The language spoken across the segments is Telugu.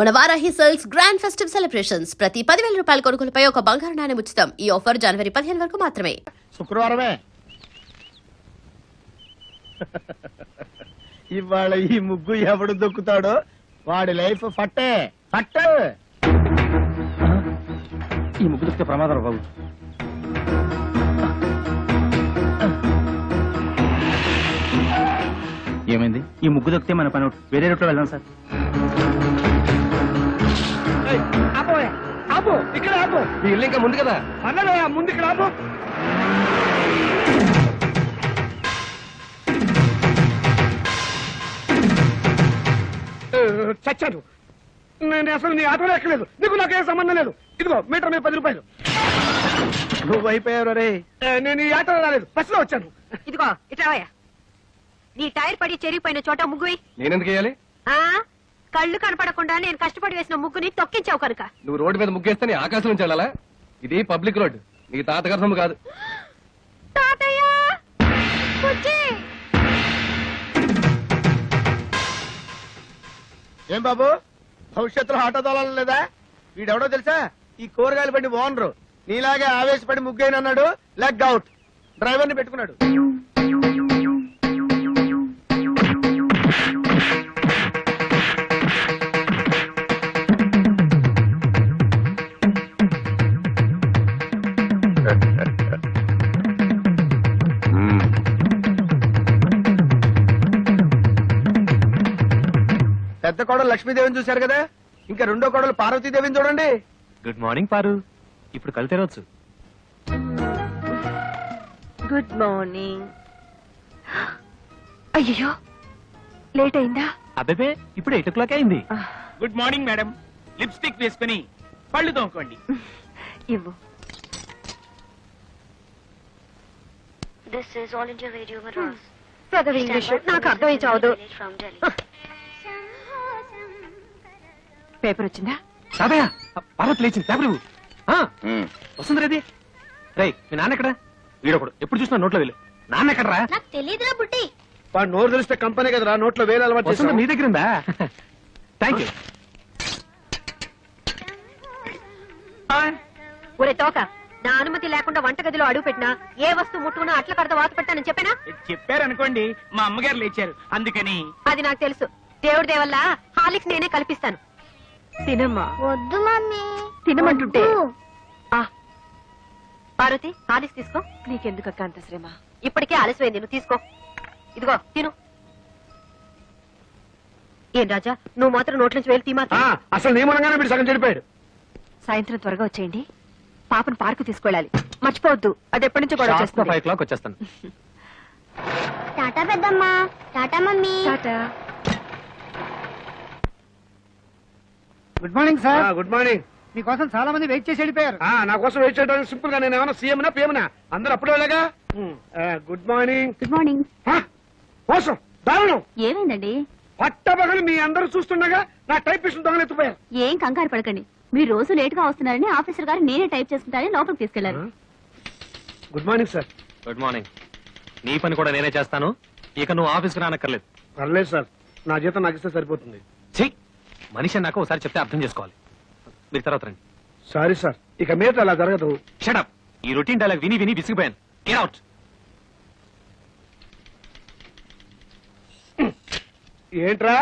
మన Varahi sales grand festive celebrations ప్రతి 10,000 రూపాయల కొనుగోలుపై ఒక బంగారు నాణెం ఉచితం. ఈ ఆఫర్ జనవరి 15 వరకు మాత్రమే. శుక్రవారమే ఇవాళ ఈ ముగ్గు ఎవడు దొక్కుతాడో వాడి లైఫ్ ఫట్టే ఫట్టే. ఈ ముగ్గు దొక్కితే ప్రమాదం బాబు. ఏమైంది? ఈ ముగ్గు దొక్కితే మన పని వేరే రూట్లో వెళ్దాం సార్. ఆపు, ఇక్కడ ఆపు. ఈ ఇల్లు ఇంకా ముందు కదా అన్నదా, ముందు ఇక్కడ ఆపు. చచ్చాను నేను అసలు నీ ఆటోలో ఎక్కలేదు. నీకు నాకేం సంబంధం లేదు. ఇదిగో మీటర్ మీద 10 రూపాయలు. నువ్వు అయిపోయావు రే. నేను ఈ ఆటోలో రాలేదు, బస్సులో వచ్చాను. ఇదిగో ఇట్రావయ్యా. నీ టైర్ పడి చెరిగిపోయిన చోట ముగ్గు. నేనెందుకు వేయాలి? కళ్ళు కనపడకుండా నేను కష్టపడి వేసిన ముగ్గుని తొక్కించావు కనుక. నువ్వు రోడ్డు మీద ముగ్గేస్తే నీ ఆకాశం నుంచి వెళ్ళాలా? ఇది పబ్లిక్ రోడ్, నీ తాతగారి సొమ్ము కాదు. ఏం బాబు, భవిష్యత్తులో ఆటో తోలాలి లేదా? వీడెవడో తెలుసా? ఈ కూరగాయలు బండి ఓనరు. నీలాగే ఆవేశపడి ముగ్గైనన్నాడు, లెగ్ అవుట్. డ్రైవర్ ని పెట్టుకున్నాడు. పెద్ద కోడలు లక్ష్మీదేవిని చూశారు కదా, ఇంకా రెండో కోడలు పార్వతీదేవిని చూడండి. గుడ్ మార్నింగ్ పారు. ఇప్పుడు కళ్ళు తెరవచ్చు. Good morning. అయ్యో లేట్ అయిందా? అబ్బే ఇప్పుడు 8 o'clock అయింది. Good morning madam. లిప్స్టిక్ వేసుకుని పళ్ళు తోముకోండి. ఇవ్వు. This is All India Radio Madras. పెద్దవి ఇంగ్లీష్ నాకు అర్థమై చావదు. From Delhi. పేపర్ వచ్చిందా? తాతయ్య, పార్వతి లేచింది. పేపర్ ఇవ్వు. వస్తుంది రేది. రే, మీ నాన్న ఎక్కడ? వీడొకడు ఎప్పుడు చూసినా నోట్లో వేలు. నాన్న ఎక్కడరా? నాకు తెలియదురా బుడ్డి. వాడు నోరు తెలిస్తే కంపెనీ కదరా, నోట్లో వేలు అలవాటు వస్తుంది చేస్తాం. మీ దగ్గర ఉందా? Thank you. ఒరే తోక, నా అనుమతి లేకుండా వంటగదిలో అడుగు పెట్టినా ఏ వస్తువు ముట్టుకున్నా అట్ల కడత వాత పెట్టానని చెప్పానా? చెప్పారనుకోండి, మా అమ్మగారు లేచారు అందుకని. అది నాకు తెలుసు. దేవుడి దేవల్ల హాలిక్స్ నేనే కల్పిస్తాను. తినమ్మా. వద్దు మమ్మీ. తినమంటుంటే. పార్వతి, హాలిక్స్ తీసుకో. నీకెందుకక్క అంత శ్రమ? ఇప్పటికే ఆలస్యమైంది, నువ్వు తీసుకో. ఇదిగో తిను. ఏం రాజా, నువ్వు మాత్రం నోట్ల నుంచి వేలు తీమా. అసలు నియమనంగానే మీరు సగం చెడిపోయాడు. సాయంత్రం త్వరగా వచ్చేయండి. పాపను పార్కు తీసుకెళ్ళాలి, మర్చిపోవద్దు. అది ఎప్పటి నుంచి గొడవ చేస్తుంది. 5 o'clock వచ్చేస్తాను. టాటా పెద్దమ్మా. Tata mummy. Tata. Good morning sir. Good morning. మీకోసం చాలా మంది వెయిట్ చేసి వెళ్ళిపోయారు. నా కోసం వెయిట్ చేయడానికి సింపుల్ గా నేను ఏమైనా సీఎం నా పిఎం నా? అందరూ అప్పుడే వెళ్ళగా. Good morning. Good morning. మోసం, దారుణం. ఏమైందండి? పట్టబగలు మీ అందరూ చూస్తుండగా నా టైపిస్ట్ దొంగలు ఎత్తుపోయారు. ఏం కంగారు పడకండి. మీరు రోజు లేట్ గా వస్తున్నారని ఆఫీసర్ గారు నేనే టైప్ చేసుకుంటారని లోపలికి తీసుకెళ్లారు. Good morning sir. Good morning. నీ పని కూడా నేనే చేస్తాను. ఇక నువ్వు ఆఫీస్కి రానక్కర్లేదు. పర్లేదు సార్, నా జీతం నాకు ఇస్తే సరిపోతుంది. ఛీ, మనిషి నాకు ఒకసారి చెప్తే అర్థం చేసుకోవాలి. మీరు తర్వాత రండి. సారీ సార్, ఇక మీద అలా జరగదు. షటప్. ఈ రొటీన్ డైలాగ్ విని విని విసిగిపోయాను. Get out. ఏంట్రా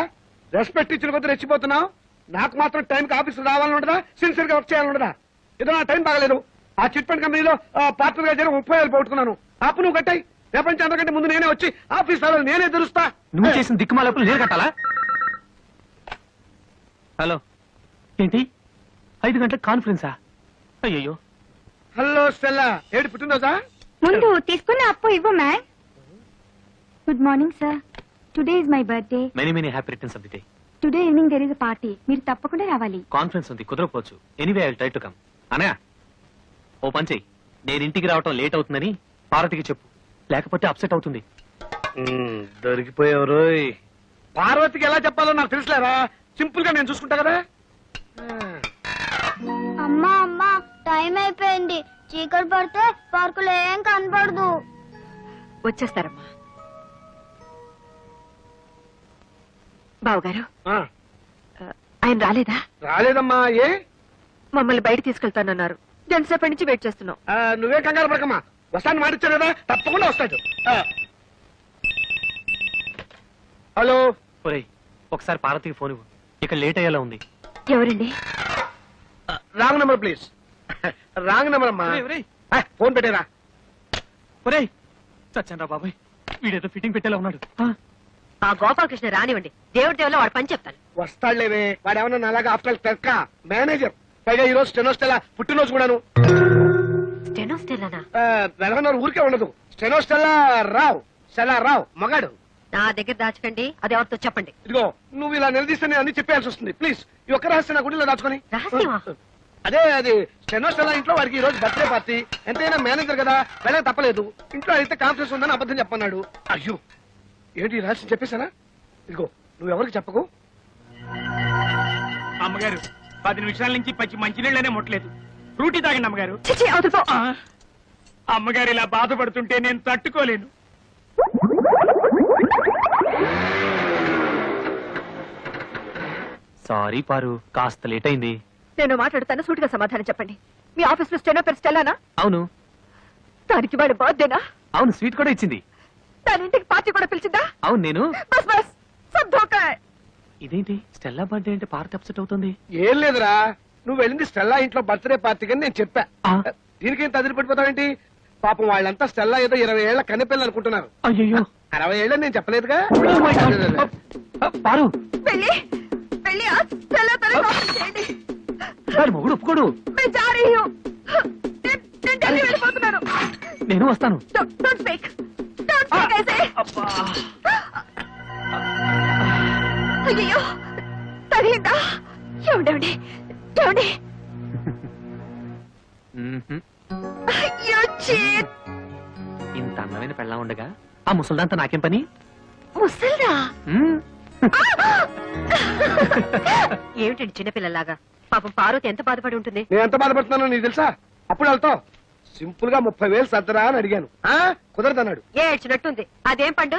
రెస్పెక్ట్ ఇచ్చిన కొద్ది రెచ్చిపోతున్నావు? నాకు మాత్రం టైంకి ఆఫీస్ రావాలని ఉండదా? సిన్సియర్ గా వర్క్ చేయాలని ఉండదా? ఏదో నా టైం బాగలేదు. ఆ చిట్ ఫండ్ కంపెనీలో పార్ట్నర్ గా చేరి 30,000 పోగొట్టుకున్నాను. అప్పు నువ్వు కట్టాయి. ప్రపంచం అంతకంటే ముందు నేనే వచ్చి ఆఫీస్ రావాలి, నేనే తెరుస్తా. నువ్వు చేసిన దిక్కుమాలప్పుడు నేను కట్టాలా? హలో, ఏంటి 5 గంటలకు కాన్ఫరెన్సా? అయ్యో. హలో స్టెల్లా, ఏడు పుట్టినరోజా? ముందు తీసుకున్న అప్పు ఇవ్వు ma'am. Good morning sir. Today is my birthday. Many many happy returns of the day. Today evening there is a party. మీరు తప్పకుండా రావాలి. కాన్ఫరెన్స్ ఉంది, కుదరకపోవచ్చు. Anyway I will try to come. Anaya, ఓ పని చెయ్యి. నేను ఇంటికి రావటం లేట్ అవుతుందని పార్వతికి చెప్పు, లేకపోతే అప్సెట్ అవుతుంది. దొరికిపోయావు. పార్వతికి ఎలా చెప్పాలో నాకు తెలుసులేరా. సింపుల్ గా నేను చూసుకుంటా కదా. అమ్మా అమ్మా, టైం అయిపోయింది. చీకటి పడితే పార్కులో ఏం కనపడదు. వచ్చేస్తారమ్మా. బావగారు, ఆయన రాలేదా? రాలేదమ్మా. ఏ మమ్మల్ని బయట తీసుకెళ్తానన్నారు. ఎంతసేపటి నుంచి వెయిట్ చేస్తున్నాం. నువ్వే కంగారు పడకమ్మా, వస్తాను మాటిచ్చారు కదా, తప్పకుండా వస్తాడు. హలో. ఒరేయ్ ఒకసారి పార్వతికి ఫోన్ ఇవ్వు, ఇక లేట్ అయ్యేలా ఉంది. ఎవరండి? Wrong number please. Wrong number అమ్మా. ఫోన్ పెట్టేరా. ఒరేయ్ చచ్చండ్రా బాబాయ్, వీడేదో ఫిట్టింగ్ పెట్టేలా ఉన్నాడు. ఆ గోపాలకృష్ణ రానివ్వండి, దేవుడి దేవుల్లో వాడు పని చెప్తాను. వస్తాడులేవే, వాడేమన్నా అలాగా ఆఫ్టర్ టెక్క మేనేజర్. పైగా ఈ రోజు స్టెనోస్టెలా పుట్టినరోజు కూడాను. స్టెనోస్టెల్లానా? వెళ్ళన్నారు, ఊరికే ఉండదు. స్టెనోస్టెల్లా రావు, స్టెల్లా రావు మగాడు. నా దగ్గర దాచకండి, అది ఎవరితో చెప్పండి. ఇదిగో నువ్వు ఇలా నిలదీస్తే నేను అన్ని చెప్పాల్సి వస్తుంది. ప్లీజ్ ఈ ఒక్క రహస్యం నా గుడిలో దాచుకొని. రహస్యమా? అదే అది స్టెనోస్టెల్లా ఇంట్లో వాడికి ఈ రోజు బర్త్డే పార్టీ. ఎంతైనా మేనేజర్ కదా, వెళ్ళక తప్పలేదు. ఇంట్లో అయితే కాన్ఫరెన్స్ ఉందని అబద్ధం చెప్పన్నాడు. అయ్యో ఏంటి ఈ రహస్యం చెప్పేశానా? ఇదిగో నువ్వు ఎవరికి చెప్పకు. అమ్మగారు 10 నిమిషాల నుంచి పచ్చి మంచినీళ్ళనే ముట్టలేదు. ఫ్రూటీ తాగండి అమ్మగారు. చిచి, అవతల పో. అమ్మగారు ఇలా బాధపడుతుంటే నేను తట్టుకోలేను. సారీ పారు, కాస్త లేట్ అయింది. నేను మాట్లాడుతాను, సూటిగా సమాధానం చెప్పండి. మీ ఆఫీస్ లో స్టెనో పేరు స్టెల్లానా? అవును. దానికి వాడు బర్త్డేనా? అవును, స్వీట్ కూడా ఇచ్చింది. దాని ఇంటికి పార్టీ కూడా పిలిచిందా? అవును నేను. బస్ బస్ సబ్ ధోకా. ఇదేంటి స్టెల్లా బర్త్డే అంటే పార్టీ అప్సెట్ అవుతుంది? ఏం లేదురా, నువ్వు వెళ్ళింది స్టెల్లా ఇంట్లో బర్త్డే పార్టీకి అని నేను చెప్పా. ఆ. దీనికి ఏం తదిరి పడిపోతావేంటి? పాపం వాళ్ళంతా స్టెల్లా ఏదో 20 ఏళ్ల కన్నెపిల్లలు అనుకుంటున్నారు. అయ్యో 60 ఏళ్ళని నేను చెప్పలేదుగా. పారు, వెళ్ళి వెళ్ళి ఆ స్టెల్లా తల కాఫీ చేయండి. వాడి మొగుడు ఒప్పుకోడు. मैं जा रही हूँ. నేను ఢిల్లీ వెళ్ళిపోతున్నాను. నేను వస్తాను. Don't speak. Don't speak ऐसे. అయ్యో తగిలిందా? ఏమండి ఏమండి? అయ్యో చీట్. ఇంత అందమైన పెళ్ళా ఉండగా ఆ ముసల్దాంతా నాకేం పని? ముసల్దా? మ్మ్. ఏమిటండి చిన్నపిల్లలాగా? పాపం పార్వతి ఎంత బాధపడి ఉంటుంది. నేను ఎంత బాధపడుతున్నానో నీకు తెలుసా? అప్పుడు వెళ్తావు సింపుల్ గా 30,000 సర్దరా అని అడిగాను. కుదరదన్నాడు. ఏడ్చినట్టుంది. అదేం పండు?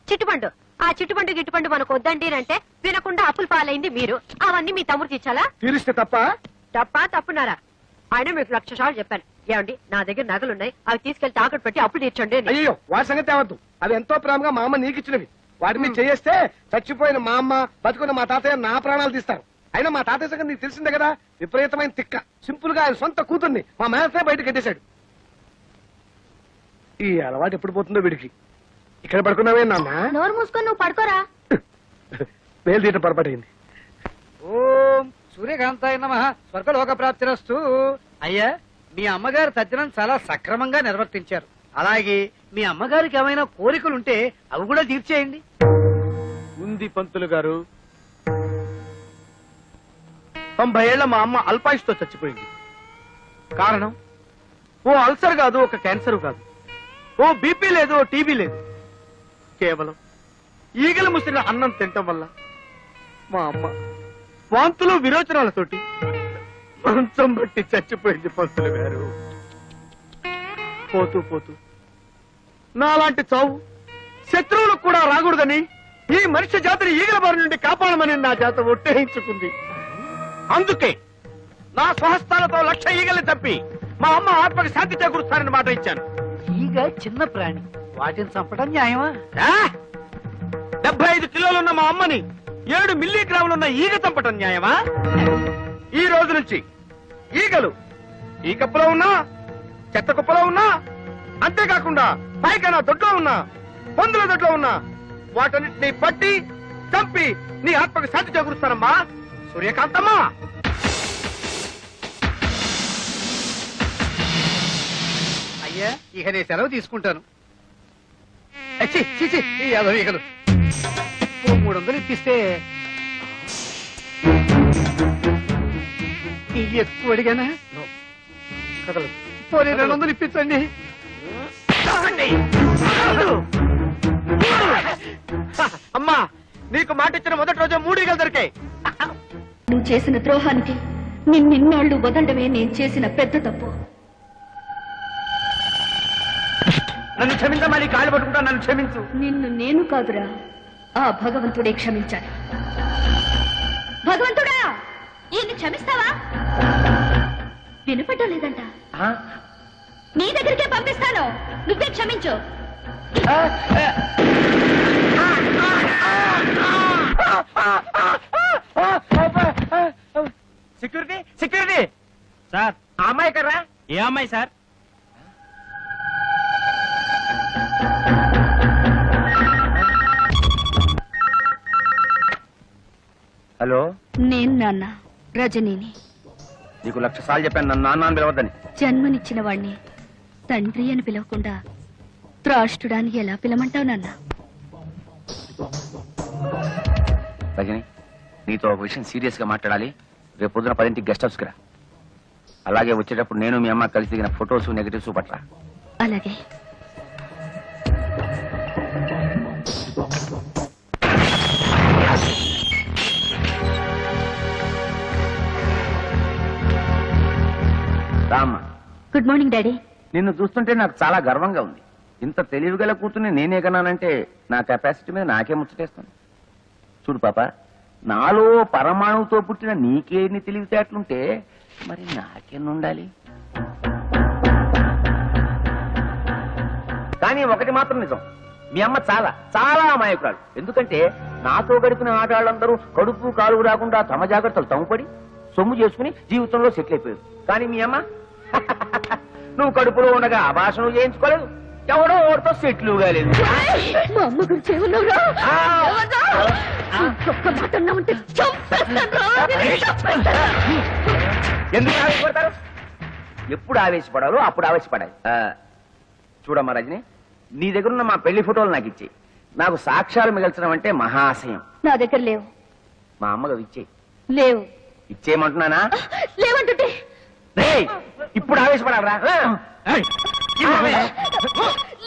చిట్టుపండు. ఆ చిట్టుపండు గిట్టుపండు మనకు వద్దండి అంటే వినకుండా అప్పులు పాలైంది మీరు. అవన్నీ మీ తమ్ముడు తీర్చాలా? తీరిస్తే తప్ప. తప్పున్నారా? ఆయన మీకు 1,00,000 సార్లు చెప్పాను. ఏమండి నా దగ్గర నగలున్నాయి, అవి తీసుకెళ్లి తాకట్టు పెట్టి అప్పులు తీర్చండి అని. అయ్యో వాటి సంగతి అవద్దు. అవి ఎంతో ప్రేమగా మా అమ్మ నీకు ఇచ్చినవి. వాటి మీద చేస్తే చచ్చిపోయిన మా అమ్మ, బతుకున్న మా తాతయ్య నా ప్రాణాలు తీస్తారు. అయినా మా తాతయ్య సంగతి నీకు తెలిసిందే కదా, విపరీతమైన తిక్క. సింపుల్ గా ఆయన సొంత కూతుర్ని మా మేనసే బయట కట్టేశాడు. ఈ అలవాటు ఎప్పుడు పోతుందో వీడికి. ఇక్కడ పడుకున్నావే నాన్న? నోరు మూసుకొని నువ్వు పడుకోరా. వేలు తీయటం పొరపాటైంది. ఓం సూర్యకాంతాయ నమః. స్వర్గలోక ప్రాప్తిరస్తు. అయ్యా, మీ అమ్మగారు తద్దినం చాలా సక్రమంగా నిర్వర్తించారు. అలాగే మీ అమ్మగారికి ఏమైనా కోరికలుంటే అవి కూడా తీర్చేయండి. ఉంది పంతులు గారు. 90 ఏళ్ల మా అమ్మ అల్పాయుష్తో చచ్చిపోయింది. కారణం ఓ అల్సర్ కాదు, ఒక క్యాన్సర్ కాదు, ఓ బీపీ లేదు, ఓ టీబీ లేదు. కేవలం ఈగలు ముసిన అన్నం తినటం వల్ల మా అమ్మ వాంతులు విరోచనాలతోటి మంచం బట్టి చచ్చిపోయింది పంతులు గారు. పోతూ పోతూ నాలాంటి చావు శత్రువులకు కూడా రాకూడదని ఈ మనిషి జాతిని ఈగల బారి నుండి కాపాడమని నా జాత ఒట్టేయించుకుంది. అందుకే నా స్వహస్తాలతో 1,00,000 ఈగల్ని తప్పి మా అమ్మ ఆత్మకి శాంతి చేకూరుస్తానని మాట ఇచ్చాను. ఈగ చిన్న ప్రాణి, వాటిని చంపడం న్యాయమా? 75 కిలోలున్న మా అమ్మని 7 మిల్లీగ్రాములున్న ఈగ చంపటం న్యాయమా? ఈ రోజు నుంచి ఈగలు ఈ కప్పులో ఉన్నా, చెత్త కుప్పలో ఉన్నా, అంతేకాకుండా పైకైనా దొడ్లో ఉన్నా, పందుల దొడ్లో ఉన్నా, వాటన్నిటిని పట్టి చంపి నీ ఆత్మకు శాంతి చేకూరుస్తానమ్మా. సూర్యకాంతమ్మా. అయ్యా, ఇక నేను సెలవు తీసుకుంటాను. ఛీ, ఛీ, ఛీ, ఈ యాదవ ఈగలు. ఓ 300 ఇప్పిస్తే ఇది ఎక్కువ అడిగానా? కదలదు. పోనీ 200 ఇప్పించండి. అమ్మా, నీకు మాట ఇచ్చిన మొదటి రోజు 3 ఈగలు దొరికాయి. నువ్వు చేసిన ద్రోహానికి నిన్నెన్నాళ్ళు వదలడమే నేను చేసిన పెద్ద తప్పు. నన్ను క్షమించమా, నీ కాళ్ళు పట్టుకుంటా, నన్ను క్షమించు. నిన్ను నేను కాదురా, ఆ భగవంతుడే క్షమించాలి. భగవంతుడా! క్షమిస్తావా? వినపడ్డం లేదంట. నీ దగ్గరికే పంపిస్తాను, నువ్వే క్షమించు. సెక్యూరిటీ సెక్యూరిటీ సార్, ఆ అమ్మాయి కర్రా? ఏ అమ్మాయి సార్? హలో, నేను నాన్న రజనీని. నీకు 1,00,000 సార్లు చెప్పాను నన్ను నాన్న అని పిలవద్దని. జన్మనిచ్చిన వాణ్ణి తండ్రి అని పిలవకుండా త్రాష్టుడానికి ఎలా పిలమంటావు నాన్న? రజని, నీతో ఒక విషయం సీరియస్ గా మాట్లాడాలి. రేపు పొద్దున 10ంటికి గెస్ట్ హౌస్కి రా. అలాగే వచ్చేటప్పుడు నేను మీ అమ్మ కలిసి దిగిన ఫొటోస్ నెగటివ్స్ పట్రా. అలాగే. రామ్మ, గుడ్ మార్నింగ్ డాడీ. నిన్ను చూస్తుంటే నాకు చాలా గర్వంగా ఉంది. ఇంత తెలివిగల కూతుర్ని నేనే కన్నానంటే నా కెపాసిటీ మీద నాకే ముచ్చటేస్తాను. చూడు పాప, నాలో పరమాణువుతో పుట్టిన నీకేన్ని తెలివితేటలుంటే మరి నాకెన్నుండాలి? కానీ ఒకటి మాత్రం నిజం, మీ అమ్మ చాలా చాలా అమాయకురాలు. ఎందుకంటే నాతో గడిపిన ఆడాళ్ళందరూ కడుపు కాలు రాకుండా తమ జాగ్రత్తలు తమ్ముపడి సొమ్ము చేసుకుని జీవితంలో సెటిల్ అయిపోయారు. కానీ మీ అమ్మ నువ్వు కడుపులో ఉండగా అభాషణలు చేయించుకోలేదు, ఎవడో ఓడితో సెటిల్ కాలేదు. మా అమ్మ గురించి ఏమన్నావురా? ఒక్క మాట అన్నావంటే ఎందుకు ఆవేశపడతారు? ఎప్పుడు ఆవేశపడాలో అప్పుడు ఆవేశపడాలి. చూడమ్మా రజని, నీ దగ్గర ఉన్న మా పెళ్లి ఫోటోలు నాకు ఇచ్చేయి. నాకు సాక్ష్యాలు మిగల్చడం అంటే మహాశయం. నా దగ్గర లేవు. మా అమ్మగా ఇచ్చేయి. లేవు. ఇచ్చేయమంటున్నానా? లేవంటుంటే రేయ్, ఇప్పుడు ఆవేశపడాలరా?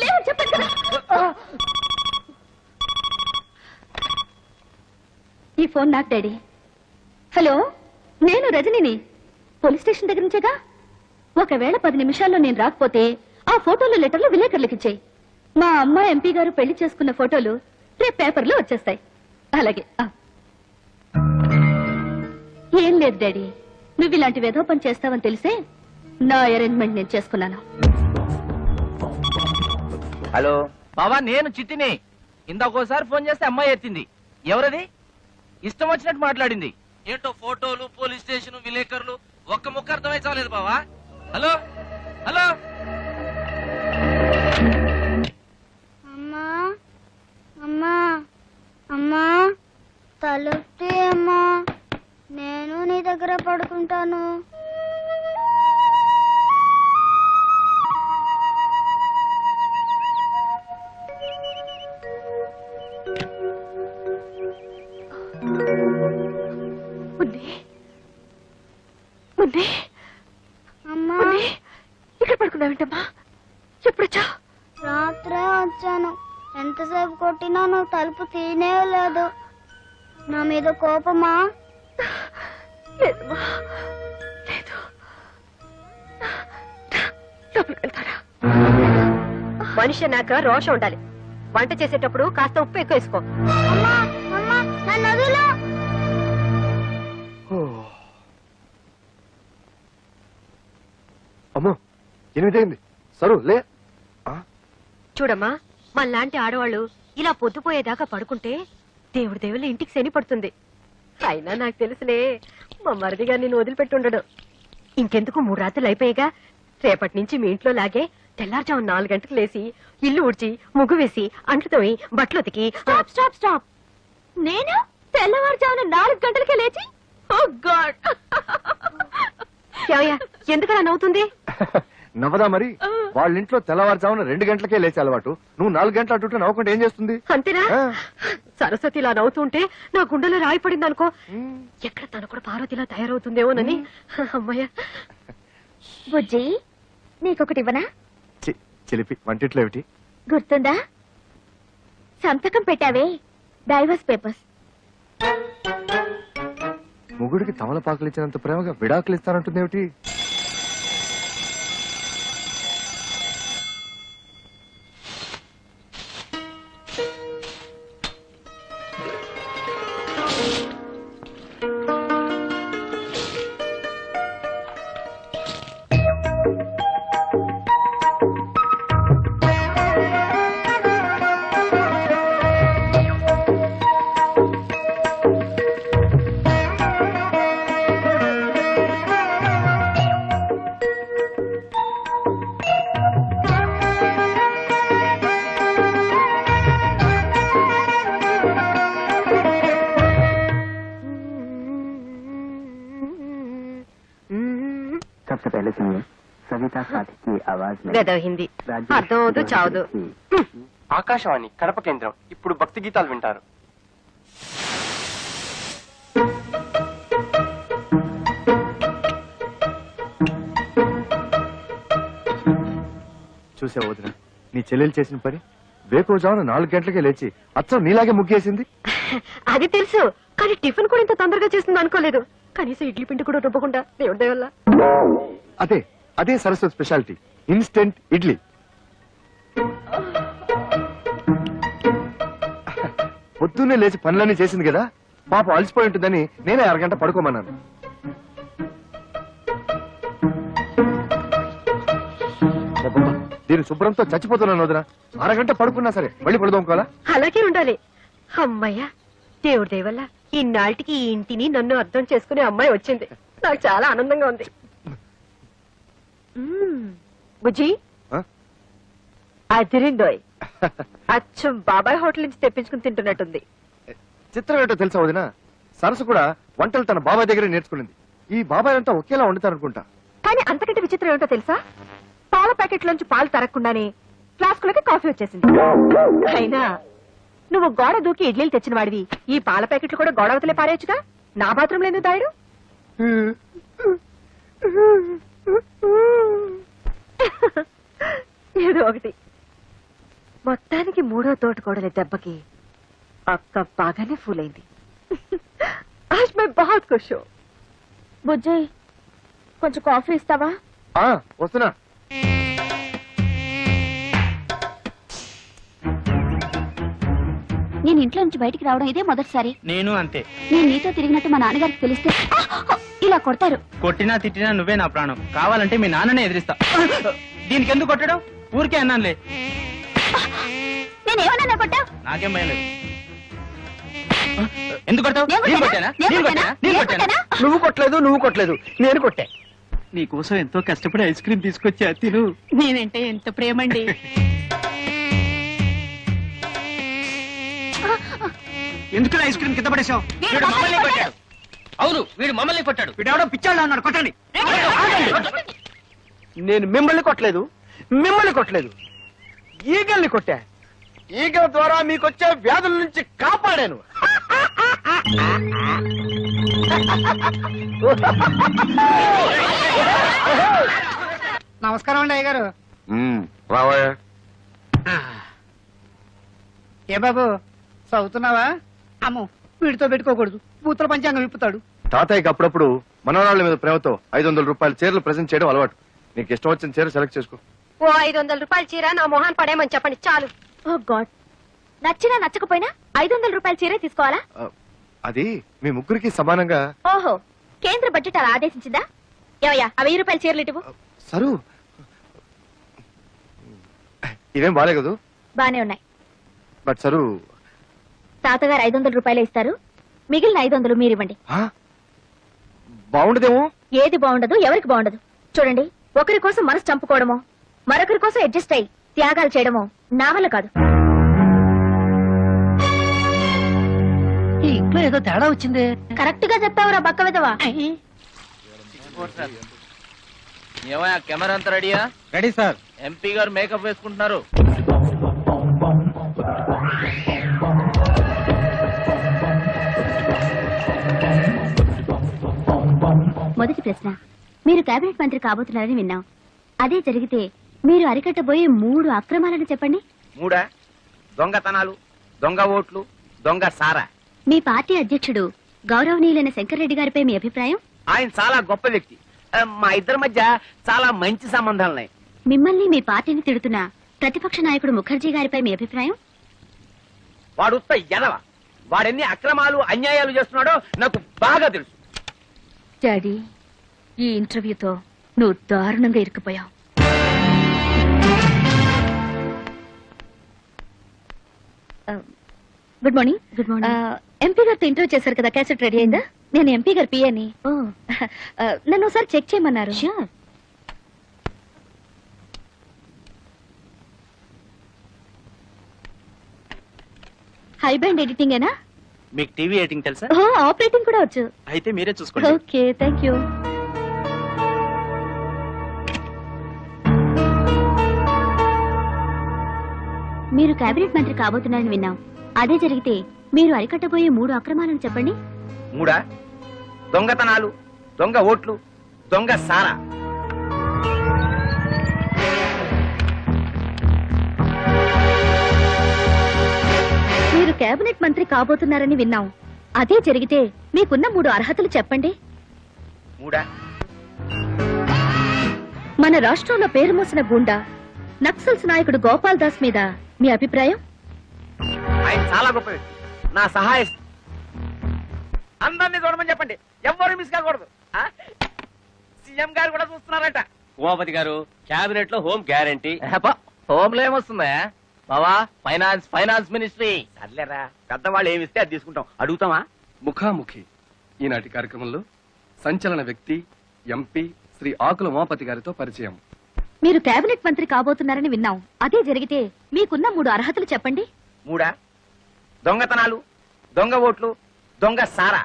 లేవని చెప్పాను కదా. ఈ ఫోన్ నాకు డాడీ. హలో, నేను రజనిని. పోలీస్ స్టేషన్ దగ్గర నుంచేగా. ఒకవేళ 10 నిమిషాల్లో నేను రాకపోతే ఆ ఫోటోలు లెటర్లు విలేకరులకు ఇచ్చేయి. మా అమ్మ ఎంపీ గారు పెళ్లి చేసుకున్న ఫోటోలు రేపు పేపర్లో వచ్చేస్తాయి. అలాగే. ఏం లేదు డాడీ, నువ్వు ఇలాంటి వెధవ పని చేస్తావని తెలిసే నా అరేంజ్మెంట్ నేను చేసుకున్నాను. హలో బావా, నేను చిట్టిని. ఇందాకోసారి ఫోన్ చేస్తే అమ్మాయి ఎత్తింది. ఎవరది? ఇష్టం వచ్చినట్టు మాట్లాడింది. ఏంటో ఫోటోలు, పోలీస్ స్టేషన్, విలేకరులు, ఒక్క ముక్క అర్థమై చాలేదు బావా. Hello hello. అమ్మా అమ్మా అమ్మా, తలుపుతీ అమ్మా, నేను నీ దగ్గర పడుకుంటాను. అమ్మా, ఇక్కడ పడుకున్నావేంటమ్మా? ఎప్పుడొచ్చా? రాత్రే వచ్చాను. ఎంతసేపు కొట్టినా నువ్వు తలుపు తీనే లేదు. నా మీద కోపమా? లేదమ్మా, లేదు. లోపలికి వెళ్తారా? మనిషి నాక రోషం ఉండాలి. వంట చేసేటప్పుడు కాస్త ఉప్పు ఎక్కువ వేసుకో. అమ్మా అమ్మా, నన్ను వదిలు. అమ్మో, 8 అయింది. సరు లే. చూడమ్మా, మనలాంటి ఆడవాళ్ళు ఇలా పొద్దుపోయేదాకా పడుకుంటే దేవుడి దేవుళ్ళ ఇంటికి శని పడుతుంది. అయినా నాకు తెలుసులే, మా మరిదిగా నేను వదిలిపెట్టుండడు. ఇంకెందుకు 3 రాత్రులు అయిపోయాగా. రేపటి నుంచి మీ ఇంట్లో లాగే తెల్లారుజాము 4 గంటలకు లేసి ఇల్లు ఊడ్చి ముగ్గు వేసి అంట్లు తోమి బట్టలు ఉతికి. Stop stop stop. నేను తెల్లవారుజామున 4 గంటలకే లేచి? ఓ గాడ్! ఎందుకలా నవ్వుతుంది? నవ్వదా మరి? వాళ్ళ ఇంట్లో తెల్లవారుజామున 2 గంటలకే లేచే అలవాటు. నువ్వు 4 గంటలు అటుంటే నవ్వకుండా ఏం చేస్తుంది? అంతేనా? సరస్వతి ఇలా నవ్వుతుంటే నా గుండెలో రాయి పడింది అనుకో. ఎక్కడ తను కూడా పార్వతిలా తయారవుతుందేమోనని. అమ్మయ్య. బుజ్జి, నీకొకటి ఇవ్వనా? చిలిపి వంటిట్లో ఏమిటి? గుర్తుందా? సంతకం పెట్టావే, డైవర్స్ పేపర్స్. మొగుడికి తమలపాకులు ఇచ్చినంత ప్రేమగా విడాకులు ఇస్తానంటుంది ఏమిటి? सबसे पहले सुनिए सविता साथी की आवाज में గదో హిందీ అర్థం అవుతూ చావదు. ఆకాశవాణి కడప కేంద్రం ఇప్పుడు భక్తి గీతాలు వింటారు. చూసావు వదిన, నీ చెల్లెలు చేసిన పని. వేకోజామున 4 గంటలకే లేచి అచ్చం నీలాగే ముగ్గేసింది. అది తెలుసు, కానీ టిఫిన్ కూడా ఇంత తొందరగా చేస్తుంది అనుకోలేదు. కనీసం ఇడ్లీ పిండి కూడా రుబ్బకుండా దేవుడి దయ వల్ల. అదే అదే సరస్వతి స్పెషాలిటీ, ఇన్స్టెంట్ ఇడ్లీ. పొద్దున్నే లేచి పనులన్నీ చేసింది కదా, పాప అలసిపోయి ఉంటుందని నేనే 1 గంట పడుకోమన్నాను. అబ్బబ్బా, దీని శుభ్రంతో చచ్చిపోతున్నాను వదిన. 1 గంట పడుకున్నా సరే మళ్ళీ పడుకోవాలా? అలాగే ఉండాలి. అమ్మయ్యా, దేవుడి దయ వల్ల ఇన్నాళ్ళకి ఈ ఇంటిని నన్ను అర్థం చేసుకునే అమ్మాయి వచ్చింది. నాకు చాలా ఆనందంగా ఉంది. బుజ్జి ఆ? అదిరిందోయ్. అచ్చం బాబాయ్ హోటల్ నుంచి తెప్పించుకుని తింటున్నట్టుంది. చిత్రం ఏంటో తెలుసా వదిన, సరస్సు కూడా వంటలు తన బాబాయ్ దగ్గరే నేర్చుకునింది. ఈ బాబాయ్ అంతా ఒకేలా వండుతారనుకుంటా. కానీ అంతకంటే విచిత్రం ఏమిటో తెలుసా, పాల ప్యాకెట్ లోంచి పాలు తరగకుండానే ఫ్లాస్కులకి కాఫీ వచ్చేసింది. అయినా నువ్వు గోడ దూకి ఇడ్లీలు తెచ్చిన వాడివి, ఈ పాల ప్యాకెట్లు కూడా గోడ అవతలే పారేయచ్చుగా. నా బాత్రూంలో ఎందుకు తాయడు? ఏదో ఒకటి. మొత్తానికి 3వ తోటకోడలి దెబ్బకి అక్క బాగానే ఫూల్ అయింది. ఆజ్ మై బహుత్ ఖుష్ హూ. బుజ్జి, కొంచెం కాఫీ ఇస్తావా? వస్తున్నా. నేను ఇంట్లో నుంచి బయటికి రావడం ఇదే మొదటిసారి. నేను అంతే. నేను నీతో తిరిగినట్టు మా నాన్నగారికి తెలిస్తే ఇలా కొడతారు. కొట్టినా తిట్టినా నువ్వే నా ప్రాణం. కావాలంటే మీ నాన్ననే ఎదిరిస్తా. దీనికి ఎందుకు కొట్టడం? ఊరికే అన్నానులే. నేనేమన్నా కొట్టావు? నాకేం భయం లేదు. ఎందుకు కొట్టావు? నువ్వు కొట్టలేదు నేను కొట్టా. నీకోసం ఎంతో కష్టపడి ఐస్ క్రీమ్ తీసుకొచ్చా, తిను. నేనంటే ఎంత ప్రేమండి. ఎందుకు ఐస్ క్రీమ్ కింద పడేసావు? వీడు మమ్మల్ని కొట్టాడు. అవును, వీడు మమ్మల్ని కొట్టాడు. వీడెవడో పిచ్చాడు అన్నాడు. కొట్టండి. నేను మిమ్మల్ని కొట్టలేదు, ఈగల్ని కొట్టా. ఈగల ద్వారా మీకొచ్చే వ్యాధుల నుంచి కాపాడాను. నమస్కారం అండి అయ్యగారు. రావయ్యా. ఏ బాబు, చదువుతున్నావా? అమ్మో, వీడితో పెట్టుకోకూడదు, పూతల పంచాంగం విప్పుతాడు. తాతయ్యకి అప్పుడప్పుడు మనవరాళ్ళ మీద ప్రేమతో 500 రూపాయల చీరలు ప్రెజెంట్ చేయడం అలవాటు. నీకు ఇష్టం వచ్చిన చీర సెలెక్ట్ చేసుకో. ఓ 500 రూపాయల చీర నా మొహాన్ పడేయమని చెప్పండి చాలు. ఓ గాడ్, నచ్చినా నచ్చకపోయినా 500 రూపాయల చీరే తీసుకోవాలా? అది మీ ముగ్గురికి సమానంగా. ఓహో, కేంద్ర బడ్జెట్ అలా ఆదేశించిందా? ఏవయ్యా, ఆ 1000 రూపాయల చీరలు ఇటువు. సరు, ఇవేం బాలే కదూ? బానే ఉన్నాయి. బట్ సరు, తాతగారు 500 రూపాయలే ఇస్తారు, మిగిలిన 500 మీరివ్వండి. బాగుండదేమో. ఏది బాగుండదు, ఎవరికి బాగుండదు. చూడండి, ఒకరి కోసం మనసు చంపుకోవడమో, మరొకరి కోసం అడ్జస్ట్ అయ్యి త్యాగాలు చేయడమో నా వల్ల కాదు. ఈ ఇంట్లో ఏదో తేడా వచ్చింది. కరెక్ట్ గా చెప్పావురా బక్క విధవా. ఏమయ్యా, కెమెరా అంతా రెడీయా? Ready sir. ఎంపీ గారు మేకప్ వేసుకుంటున్నారు. మొదటి ప్రశ్న, మీరు కేబినెట్ మంత్రి కాబోతున్నారని విన్నాం. అదే జరిగితే మీరు అరికట్టబోయే 3 అక్రమాలను చెప్పండి. 3 దొంగతనాలు, దొంగ ఓట్లు, దొంగ సారా. మీ పార్టీ అధ్యక్షుడు గౌరవనీయులైన శంకర్రెడ్డి గారిపై మీ అభిప్రాయం? ఆయన చాలా గొప్ప వ్యక్తి. మా ఇద్దరి మధ్య చాలా మంచి సంబంధాలున్నాయి. మిమ్మల్ని మీ పార్టీని తిడుతున్న ప్రతిపక్ష నాయకుడు ముఖర్జీ గారిపై మీ అభిప్రాయం? వాడు ఉత్త ఎదవ. వాడెన్ని అక్రమాలు అన్యాయాలు చేస్తున్నాడో నాకు బాగా తెలుసు. డాడీ, ఈ ఇంటర్వ్యూతో నువ్వు దారుణంగా ఇరుక్కుపోయావు. Good morning. Good morning. MP గారితో ఇంటర్వ్యూ చేశారు కదా, క్యాసెట్ రెడీ అయిందా? నేను ఎంపీ గారి పిఏని. నన్ను ఒకసారి చెక్ చేయమన్నారు. హై బ్యాండ్ ఎడిటింగ్ ఏనా? మీకు టీవీ ఎడిటింగ్ తెలుసా? ఆపరేటింగ్ కూడా వచ్చు. అయితే మీరే చూసుకోండి. Okay, thank you. మీరు కేబినెట్ మంత్రి కాబోతున్నారని విన్నాం. అదే జరిగితే మీరు అరికట్టబోయే 3 అక్రమాలను చెప్పండి. 3 దొంగతనాలు, దొంగ ఓట్లు, దొంగ సారా. మీరు కేబినెట్ మంత్రి కాబోతున్నారని విన్నాం. అదే జరిగితే మీకున్న 3 అర్హతలు చెప్పండి. 3 మన రాష్ట్రంలో పేరు మోసిన గుండా నక్సల్స్ నాయకుడు గోపాల్ దాస్ మీద మీ అభిప్రాయం? ఆయన చాలా గొప్ప వ్యక్తి. నా సహాయ అందరినీ చూడమని చెప్పండి, ఎవ్వరు మిస్ కాకూడదు. సీఎం గారు కూడా చూస్తున్నారట. ఉమాపతి గారు, క్యాబినెట్ లో హోమ్ గ్యారంటీ. హోమ్ లో ఏమొస్తుందా బావా? Finance ministry. సర్లేరా, పెద్దవాళ్ళు ఏమిస్తే అది తీసుకుంటాం. అడుగుతామా? ముఖాముఖి ఈనాటి కార్యక్రమంలో సంచలన వ్యక్తి ఎంపీ శ్రీ ఆకుల ఉమాపతి గారితో పరిచయం. మీరు కేబినెట్ మంత్రి కాబోతున్నారని విన్నాం. అదే జరిగితే మీకున్న 3 అర్హతలు చెప్పండి. 3 దొంగతనాలు, దొంగ ఓట్లు, దొంగ సారా.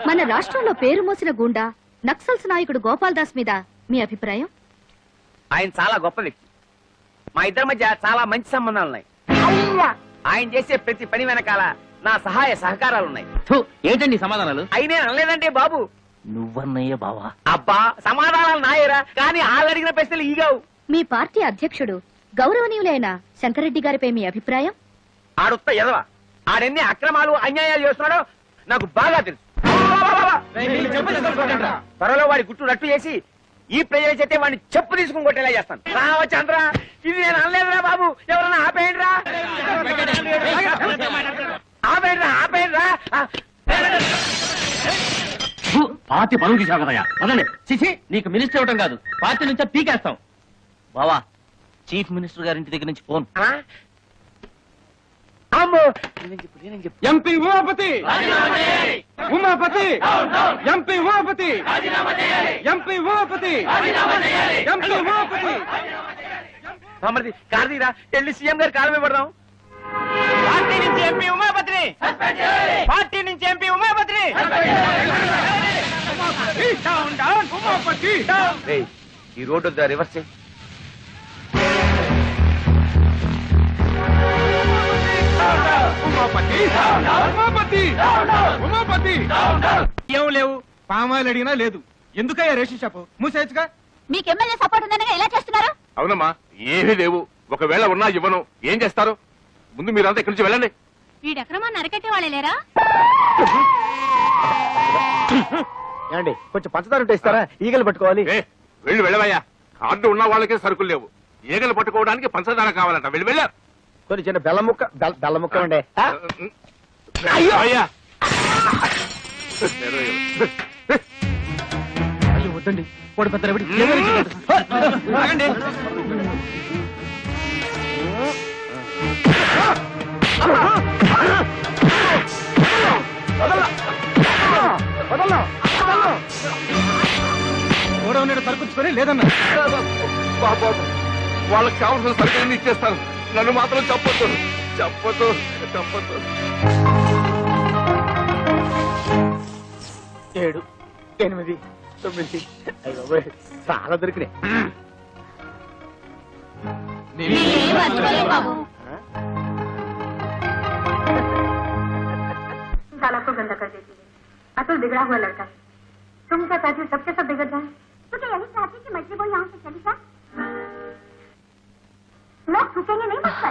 మన రాష్ట్రంలో పేరు మోసిన గుండా నక్సల్స్ నాయకుడు గోపాల్ దాస్ మీద మీ అభిప్రాయం? ఆయన చాలా గొప్ప వ్యక్తి. మా ఇద్దరి మధ్య చాలా మంచి సంబంధాలున్నాయి. ఆయన చేసే ప్రతి పని వెనకాల నా సహాయ సహకారాలున్నాయి. ఏంటండి సమాధానాలు? అయినే అనలేదంటే బాబు. నువ్వన్నయ్య బావా? అబ్బా, సమాధానాలు నాయరా, కానీ వాళ్ళు అడిగిన ప్రశ్నలు ఈగావు. మీ పార్టీ అధ్యక్షుడు గౌరవనీయులైన శంకరెడ్డి గారిపై మీ అభిప్రాయం? ఆడుత్త ఎదవ. ఆడెన్ని అక్రమాలు అన్యాయాలు చేస్తున్నాడో నాకు బాగా తెలుసు. త్వరలో వాడి గుట్టు రట్టు చేసి ఈ ప్రజల చేతే వాడిని చెప్పు తీసుకుని కొట్టేలా చేస్తాను. రావచ్చంద్ర, ఇది నేను అనలేదురా బాబు. ఎవరన్నా ఆపేయండిరా, ఆపేయండిరా. పార్టీ పనులు తీసావు కదయ్యా, అదండి. చిచి, నీకు మినిస్టర్ ఇవ్వడం కాదు, పార్టీ నుంచే పీకేస్తాం. బావా, చీఫ్ మినిస్టర్ గారి ఇంటి దగ్గర నుంచి ఫోన్. అమ్మో, MP Umapathi, Umapathi, MP Umapathi, MP Umapathi, MP Umapathi. మరి కార్తీరా, వెళ్ళి సీఎం గారి కాలం ఇవ్వడం. పార్టీ నుంచి ఎంపీ ఉమాపతిని, పార్టీ నుంచి ఎంపీ ఉమాపతిని. ఈ రోడ్డు రివర్స్ చేయి. ఏం లేవు, పామాయిలు అడిగినా లేదు. ఎందుకయ్యా రేషన్ షాపు మూసేయచ్చుగా? మీకు ఎమ్మెల్యే సపోర్ట్ ఉందనగా ఎలా చేస్తున్నారు? అవునమ్మా, ఏమీ లేవు. ఒకవేళ ఉన్నా ఇవ్వను. ఏం చేస్తారు? ముందు మీరంతా ఇక్కడి నుంచి వెళ్ళండి. వీడి అక్రమాన్ని అరికట్టే వాళ్ళే లేరా? ఏమండి, కొంచెం పంచదార ఉంటే ఇస్తారా? ఈగలు పట్టుకోవాలి. వెళ్ళి వెళ్ళవయ్యా. కార్డు ఉన్న వాళ్ళకే సరుకులు లేవు. ఈగలు పట్టుకోవడానికి పంచదార కావాలంట. వెళ్ళి వెళ్ళా. కొన్ని చిన్న బెల్లం ముక్క ఉండే. అయ్యో వద్దండి, వాడు పెద్ద గోడౌన్ సరుకుచ్చుకొని లేదన్నా. బాబు, వాళ్ళకి కావాల్సిన సరుకులన్నీ ఇచ్చేస్తాను. నన్ను మాత్రం చెప్పొద్దు, చెప్పొద్దు, చెప్పొద్దు. 7, 8, 9 చాలా దొరికినాయి. साला को गंदा कर देती है। अतुल बिगड़ा हुआ लड़का है। तुम क्या चाहती हो सबके सब बिगड़ जाए? तो क्या यही चाहती कि मछली को यहाँ से चली जाए? लोग छूटेंगे नहीं मुझसे।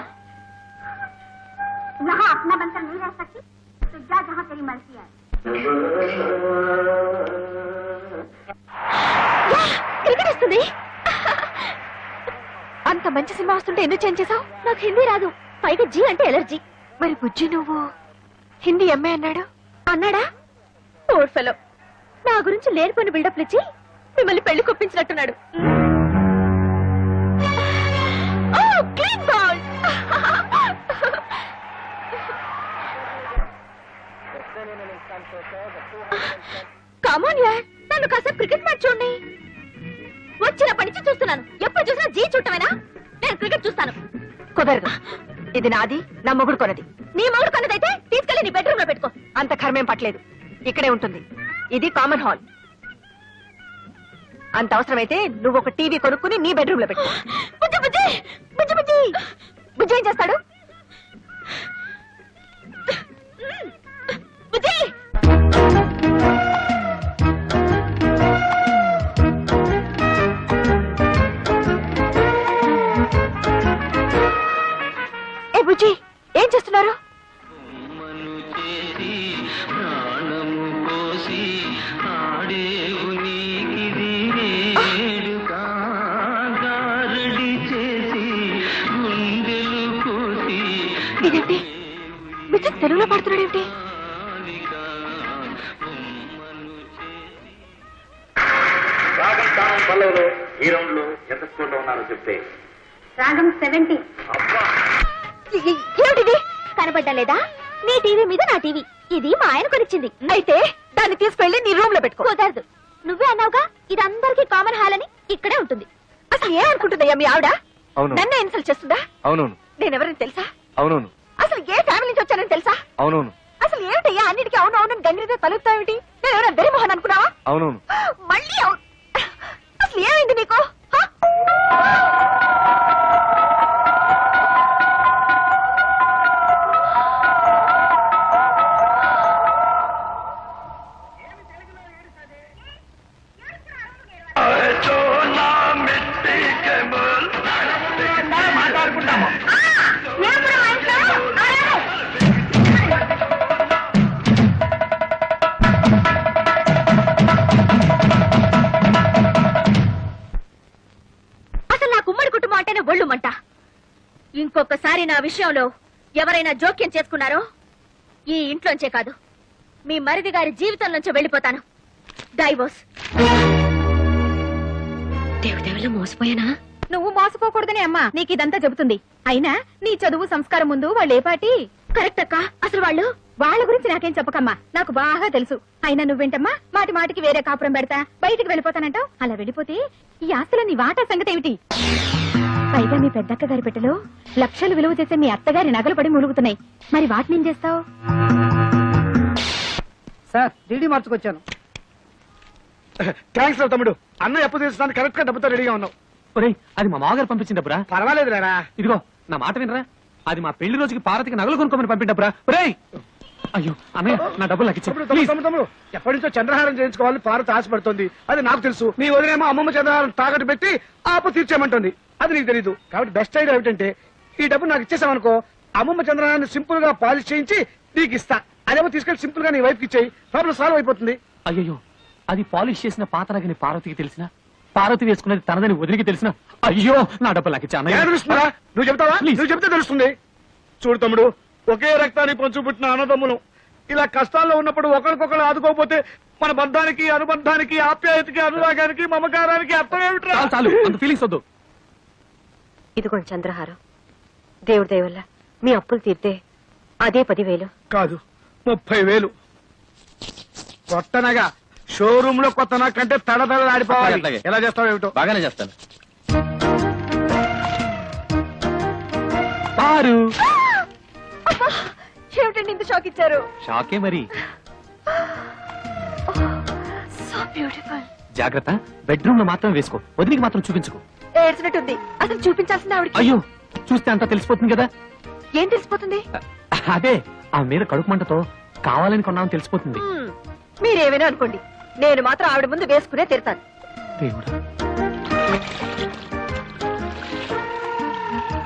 यहाँ अपना बनकर नहीं रह सकती तो जा जहाँ तेरी मर्जी है. క్రికెట్ వస్తుంది. అంత మంచి సినిమా వస్తుంటే ఎందుకు చేంజ్ చేసావు? నాకు హిందీ రాదు, పైగా జీ అంటే ఎలర్జీ. మరి బుజ్జి నువ్వు హిందీ ఎంఏ అన్నాడా? ఓడ్ ఫెలో, నా గురించి లేనిపోయిన బిల్డప్లు ఇచ్చి మిమ్మల్ని పెళ్లి కొప్పించినట్టున్నాడు. కామోన్ యార్, నన్ను కాసేపు క్రికెట్ మ్యాచ్ చూడండి. వచ్చినప్పటి నుంచి చూస్తున్నాను, ఎప్పుడు చూసినా జీ చుట్టమేనా? నేను క్రికెట్ చూస్తాను. కుదరదు, ఇది నాది, నా మొగుడు కొన్నది. నీ మొగుడు కొన్నదైతే తీసుకెళ్లి నీ బెడ్రూమ్ లో పెట్టుకో. అంత కర్మేం పట్టలేదు, ఇక్కడే ఉంటుంది. ఇది కామన్ హాల్. అంత అవసరమైతే నువ్వు ఒక టీవీ కొనుక్కుని నీ బెడ్రూమ్ లో పెట్టు. బుజ్జి బుజ్జి బుజ్జి బుజ్జి బుజ్జి ఏం చేస్తాడు? బుజ్జి ఏ బుజ్జి ఏం చేస్తున్నారు? ఇదేంటి బుజ్జి తెలుగులో పాడుతున్నాడు ఏమిటి? ఈ రౌండ్ లో ఎంత స్కోర్ లో ఉన్నారో చెప్తే. రాగం 70. ఏమిటిది? కనబడ్డా లేదా? నీ టీవీ మీద నా టీవీ. ఇది మా ఆయన కొనిచ్చింది. అయితే దాన్ని తీసుకెళ్లి నీ రూమ్ లో పెట్టుకో. కుదరదు. నువ్వే అన్నావుగా ఇది అందరికీ కామన్ హాల్ అని. ఇక్కడే ఉంటుంది. అసలు ఏమనుకుంటుందయ్యా మీ ఆవిడ? అవును. నన్ను ఇన్సల్ట్ చేస్తుందా? అవునవును. నేనెవరని తెలుసా? అవునవును. అసలు ఏ ఫ్యామిలీ నుంచి వచ్చానని తెలుసా? అవునవును. అసలు ఏమిటయ్యా అన్నిటికీ అవును అవును గంగిరితో తలుపుతావేమిటి? నేను ఎవరైనా బెరిమోహన్ అనుకున్నావా? అవునవును. మళ్ళీ అవును. అసలు ఏమైంది నీకు? హ? అసలు నా కుమ్మడి కుటుంబం అంటేనే ఒళ్ళు మంట. ఇంకొకసారి నా విషయంలో ఎవరైనా జోక్యం చేసుకున్నారో ఈ ఇంట్లోంచే కాదు మీ మరిది గారి జీవితం నుంచి వెళ్ళిపోతాను. డైవోర్స్. దేవుదేవులు మోసపోయానా? నువ్వు మోసపోకూడదని అమ్మా నీకు ఇదంతా చెబుతుంది. అయినా నీ చదువు సంస్కారం ముందు వాళ్ళు ఏ పాటి? కరెక్ట్ అక్క. అసలు వాళ్ళ గురించి నాకేం చెప్పకమ్మా. నాకు బాగా తెలుసు. అయినా నువ్వేంటమ్మా మాటి మాటికి వేరే కాపురం పెడతా బయటికి వెళ్ళిపోతానంటావు. అలా వెళ్ళిపోతే ఈ ఆస్తుల నీ వాటా సంగతి ఏమిటి? పైగా మీ పెద్దక్క గారి పెట్టెలో లక్షలు విలువ చేసే మీ అత్తగారి నగలు పడి ములుగుతున్నాయి. మరి వాటిని ఏం చేస్తావు? Sir DD మార్చుకొచ్చాను. థ్యాంక్స్ రా తమ్ముడు. అన్న ఎప్పుడు తీసుకోవడానికి కరెక్ట్ గా డబ్బుతో రెడీగా ఉన్నావు. ఒరేయ్, అది మా మామగారు పంపించిన డబ్బురా. పర్వాలేదు రా. ఇదిగో నా మాట వినరా, అది మా పెళ్లి రోజుకి పార్వతికి నగలు కొనుక్కోమని పంపిన డబ్బురా. ఒరేయ్, అయ్యో అన్నయ్య నా డబ్బులు నాకు ఇచ్చేయ్, ప్లీజ్. తమ్ముడు ఎప్పటి నుంచో చంద్రహారం చేయించుకోవాలని పార్వతి ఆశపడుతుంది. అది నాకు తెలుసు. నీ వదిలేమో అమ్మమ్మ చంద్రహారం తాకట్టు పెట్టి ఆపు తీర్చేయమంటుంది. అది నీకు తెలీదు. కాబట్టి బెస్ట్ ఐడియా ఏమిటంటే ఈ డబ్బు నాకు ఇచ్చేసామనుకో, అమ్మమ్మ చంద్రహారాన్ని సింపుల్ గా పాలిష్ చేయించి నీకు ఇస్తా. అదేమో తీసుకెళ్లి సింపుల్ గా నీ వైఫ్ కి ఇచ్చేయి. ప్రాబ్లం సాల్వ్ అయిపోతుంది. అయ్యో, అది పాలిష్ చేసిన పాత నగని పార్వతికి తెలిసిన, పార్వతి వేసుకున్నది తనదని వదిలికి తెలిసిన, అయ్యో నా డబ్బులు నాకు ఇచ్చా. ఎలా తెలుస్తుందా? నువ్వు చెప్తావా? నువ్వు చెప్తే తెలుస్తుంది. చూడు తమ్ముడు, ఒకే రక్తానికి పంచు పుట్టిన అన్నదమ్ములు ఇలా కష్టాల్లో ఉన్నప్పుడు ఒకరికొకరు ఆదుకోకపోతే మన బంధానికి, అనుబంధానికి, ఆప్యాయతకి, అనురాగానికి, మమకారానికి అర్థం ఏమిట్రా? చాలు అంత ఫీలింగ్స్ వద్దు. ఇదిగోండి చంద్రహారం. దేవుడి దయ వల్ల మీ అప్పులు తీర్తే అదే 10,000. కాదు, 30,000. కొత్తనగా షోరూమ్ లో కొత్త కంటే తడతడలాడిపోవాలి. అట్లాగే. ఎలా చేస్తావు ఏమిటో. బాగానే చేస్తాను. పారు ఏమిటండి ఇంత షాక్ ఇచ్చారు? షాకే మరి. So beautiful. జాగ్రత్త, బెడ్రూమ్ లో మాత్రం వేసుకో, వదిలికి మాత్రం చూపించుకో. ఏడ్చినట్టుంది. అసలు చూపించాల్సింది ఆవిడకి. అయ్యో, చూస్తే అంతా తెలిసిపోతుంది కదా. ఏం తెలిసిపోతుంది? అదే ఆ మీద కడుపు మంటతో కావాలని కొన్నామని తెలిసిపోతుంది. మీరేమైనా అనుకోండి, నేను మాత్రం ఆవిడ ముందు వేసుకునే తీరుతాను. దేవుడా.